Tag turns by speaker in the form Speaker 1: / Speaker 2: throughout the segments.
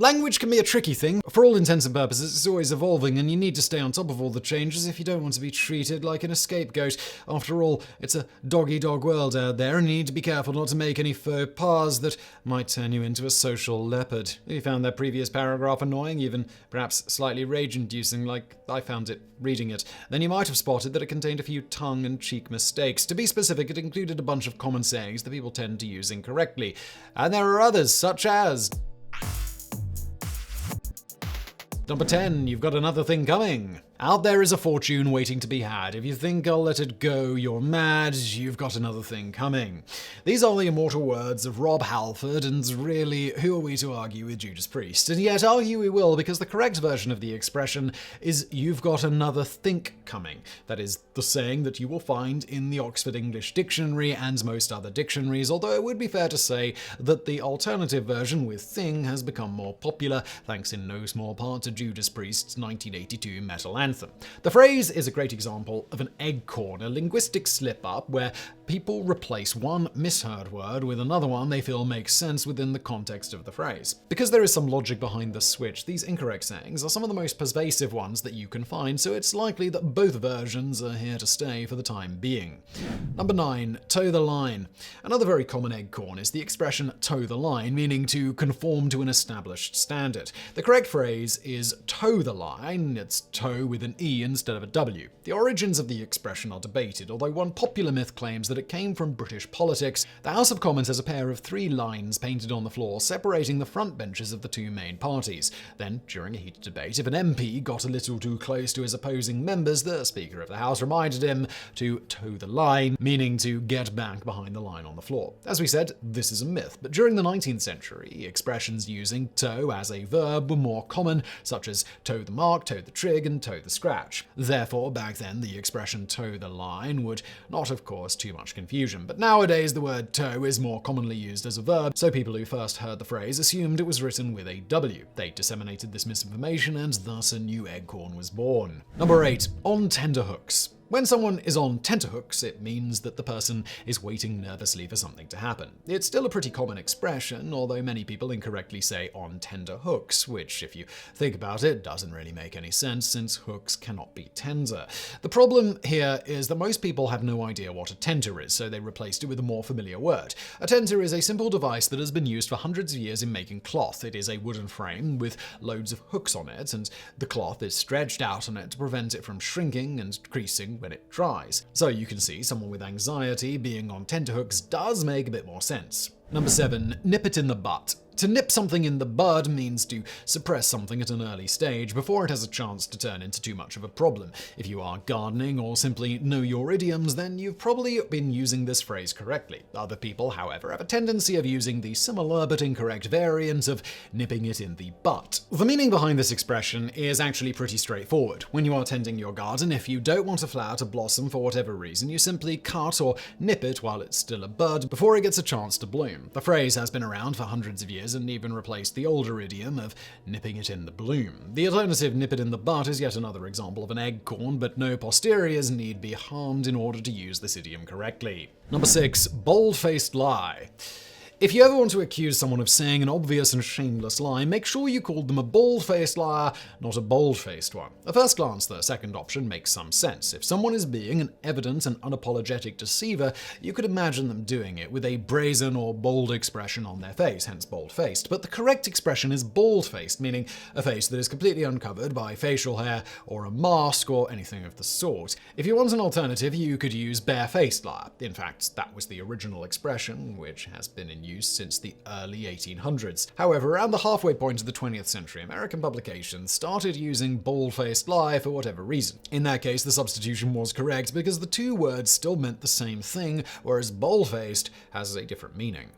Speaker 1: Language can be a tricky thing. For all intents and purposes, it's always evolving, and you need to stay on top of all the changes if you don't want to be treated like an scapegoat. After all, it's a dog-eat-dog world out there, and you need to be careful not to make any faux pas that might turn you into a social leopard. If you found that previous paragraph annoying, even perhaps slightly rage-inducing like I found it reading it, then you might have spotted that it contained a few tongue-in-cheek mistakes. To be specific, it included a bunch of common sayings that people tend to use incorrectly. And there are others, such as... Number 10, you've got another thing coming. Out there is a fortune waiting to be had. If you think I'll let it go, you're mad. You've got another thing coming. These are the immortal words of Rob Halford, and really, who are we to argue with Judas Priest? And yet argue we will, because the correct version of the expression is you've got another think coming. That is the saying that you will find in the Oxford English Dictionary and most other dictionaries, although it would be fair to say that the alternative version with thing has become more popular, thanks in no small part to Judas Priest's 1982 metal anthem. The phrase is a great example of an eggcorn, a linguistic slip-up where people replace one misheard word with another one they feel makes sense within the context of the phrase. Because there is some logic behind the switch, these incorrect sayings are some of the most pervasive ones that you can find, so it's likely that both versions are here to stay for the time being. Number 9, toe the line. Another very common eggcorn is the expression toe the line, meaning to conform to an established standard. The correct phrase is toe the line. It's toe with an E instead of a W. The origins of the expression are debated, although one popular myth claims that it came from British politics. The House of Commons has a pair of 3 lines painted on the floor separating the front benches of the 2 main parties. Then, during a heated debate, if an MP got a little too close to his opposing members, the Speaker of the House reminded him to toe the line, meaning to get back behind the line on the floor. As we said, this is a myth, but during the 19th century, expressions using toe as a verb were more common, such as toe the mark, toe the trig, and toe the scratch. Therefore, back then, the expression toe the line would not have caused too much confusion. But nowadays, the word toe is more commonly used as a verb, so people who first heard the phrase assumed it was written with a W. They disseminated this misinformation, and thus a new eggcorn was born. Number 8, on tenterhooks. When someone is on tenterhooks, it means that the person is waiting nervously for something to happen. It's still a pretty common expression, although many people incorrectly say on tender hooks, which, if you think about it, doesn't really make any sense since hooks cannot be tender. The problem here is that most people have no idea what a tenter is, so they replaced it with a more familiar word. A tenter is a simple device that has been used for hundreds of years in making cloth. It is a wooden frame with loads of hooks on it, and the cloth is stretched out on it to prevent it from shrinking and creasing when it dries. So you can see someone with anxiety being on tenterhooks does make a bit more sense. Number 7, nip it in the butt. To nip something in the bud means to suppress something at an early stage before it has a chance to turn into too much of a problem. If you are gardening or simply know your idioms, then you've probably been using this phrase correctly. Other people, however, have a tendency of using the similar but incorrect variant of nipping it in the butt. The meaning behind this expression is actually pretty straightforward. When you are tending your garden, if you don't want a flower to blossom for whatever reason, you simply cut or nip it while it's still a bud before it gets a chance to bloom. The phrase has been around for hundreds of years and even replaced the older idiom of nipping it in the bloom. The alternative nip it in the butt is yet another example of an eggcorn, but no posteriors need be harmed in order to use this idiom correctly. Number 6, bold-faced lie. If you ever want to accuse someone of saying an obvious and shameless lie, make sure you called them a bald-faced liar, not a bold-faced one. At first glance, the second option makes some sense. If someone is being an evident and unapologetic deceiver, you could imagine them doing it with a brazen or bold expression on their face, hence bold-faced. But the correct expression is bald-faced, meaning a face that is completely uncovered by facial hair or a mask or anything of the sort. If you want an alternative, you could use bare-faced liar. In fact, that was the original expression, which has been in use since the early 1800s. However, around the halfway point of the 20th century, American publications started using bold-faced lie for whatever reason. In that case, the substitution was correct because the two words still meant the same thing, whereas bold-faced has a different meaning.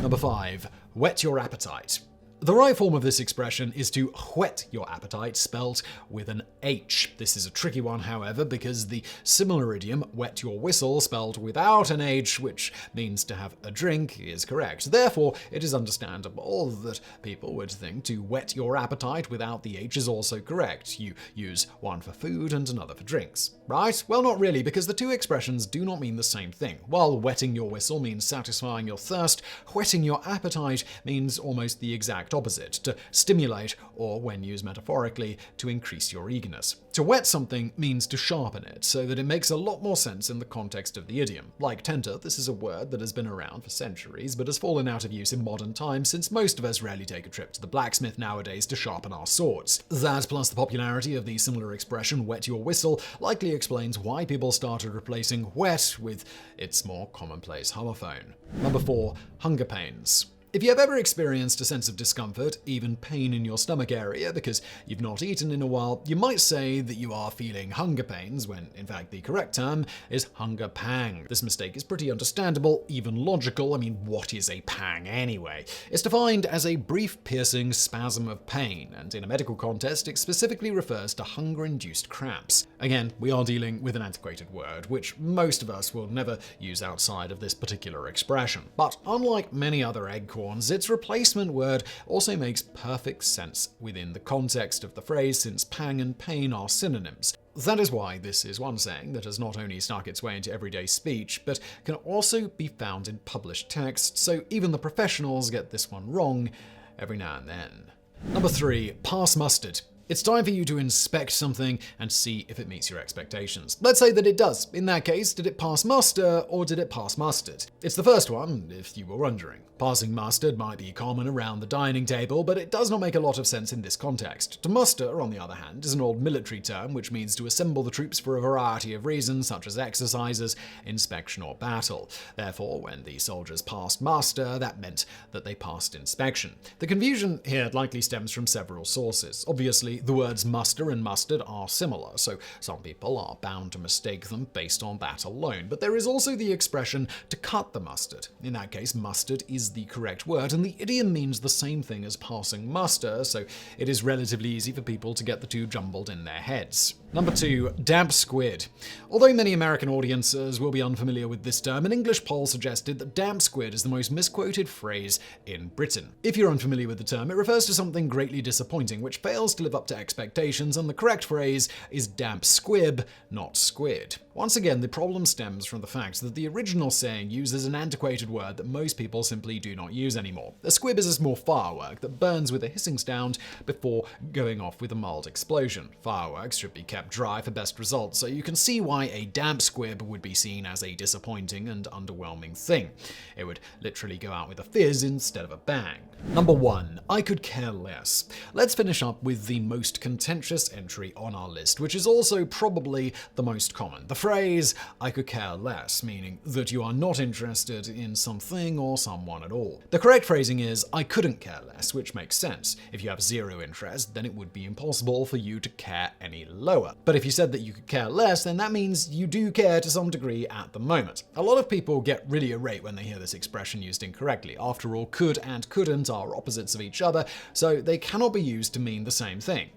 Speaker 1: Number 5, whet your appetite. The right form of this expression is to whet your appetite, spelt with an H. This is a tricky one, however, because the similar idiom, wet your whistle, spelled without an H, which means to have a drink, is correct. Therefore, it is understandable that people would think to whet your appetite without the H is also correct. You use one for food and another for drinks. Right? Well, not really, because the two expressions do not mean the same thing. While wetting your whistle means satisfying your thirst, whetting your appetite means almost the exact exact opposite, to stimulate, or when used metaphorically, to increase your eagerness. To whet something means to sharpen it, so that it makes a lot more sense in the context of the idiom. Like tenter, this is a word that has been around for centuries, but has fallen out of use in modern times since most of us rarely take a trip to the blacksmith nowadays to sharpen our swords. That, plus the popularity of the similar expression, wet your whistle, likely explains why people started replacing wet with its more commonplace homophone. Number 4. Hunger pains. If you have ever experienced a sense of discomfort, even pain in your stomach area because you've not eaten in a while, you might say that you are feeling hunger pains when, in fact, the correct term is hunger pang. This mistake is pretty understandable, even logical. I mean, what is a pang anyway? It's defined as a brief piercing spasm of pain, and in a medical context, it specifically refers to hunger-induced cramps. Again, we are dealing with an antiquated word, which most of us will never use outside of this particular expression. But unlike many other egg its replacement word also makes perfect sense within the context of the phrase, since pang and pain are synonyms. That is why this is one saying that has not only snuck its way into everyday speech, but can also be found in published text, so even the professionals get this one wrong every now and then. Number 3. Pass mustard. It's time for you to inspect something and see if it meets your expectations. Let's say that it does. In that case, did it pass muster or did it pass mustard? It's the first one, if you were wondering. Passing mustard might be common around the dining table, but it does not make a lot of sense in this context. To muster, on the other hand, is an old military term which means to assemble the troops for a variety of reasons, such as exercises, inspection, or battle. Therefore, when the soldiers passed muster, that meant that they passed inspection. The confusion here likely stems from several sources. Obviously, the words muster and mustard are similar, so some people are bound to mistake them based on that alone. But there is also the expression to cut the mustard. In that case, mustard is the correct word, and the idiom means the same thing as passing muster, so it is relatively easy for people to get the two jumbled in their heads. Number 2. Damp squid. Although many American audiences will be unfamiliar with this term, an English poll suggested that damp squid is the most misquoted phrase in Britain. If you're unfamiliar with the term, it refers to something greatly disappointing which fails to live up to expectations, and the correct phrase is damp squib, not squid. Once again, the problem stems from the fact that the original saying uses an antiquated word that most people simply do not use anymore. A squib is a small firework that burns with a hissing sound before going off with a mild explosion. Fireworks should be kept dry for best results, so you can see why a damp squib would be seen as a disappointing and underwhelming thing. It would literally go out with a fizz instead of a bang. Number 1. I could care less. Let's finish up with the most contentious entry on our list, which is also probably the most common. The phrase, I could care less, meaning that you are not interested in something or someone at all. The correct phrasing is, I couldn't care less, which makes sense. If you have zero interest, then it would be impossible for you to care any lower. But if you said that you could care less, then that means you do care to some degree at the moment. A lot of people get really irate when they hear this expression used incorrectly. After all, could and couldn't are opposites of each other, so they cannot be used to mean the same thing.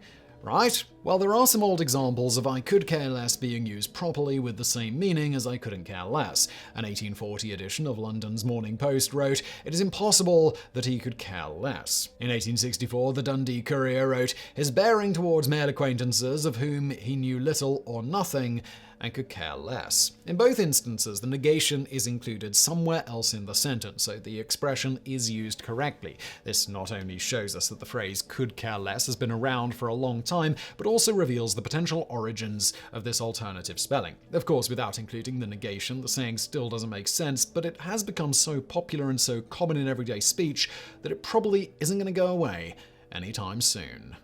Speaker 1: Right? Well, there are some old examples of I could care less being used properly with the same meaning as I couldn't care less. An 1840 edition of London's Morning Post wrote, "It is impossible that he could care less." In 1864, the Dundee Courier wrote, "His bearing towards male acquaintances of whom he knew little or nothing and could care less." In both instances, the negation is included somewhere else in the sentence, so the expression is used correctly. This not only shows us that the phrase could care less has been around for a long time, but also reveals the potential origins of this alternative spelling. Of course, without including the negation, the saying still doesn't make sense, but it has become so popular and so common in everyday speech that it probably isn't going to go away anytime soon.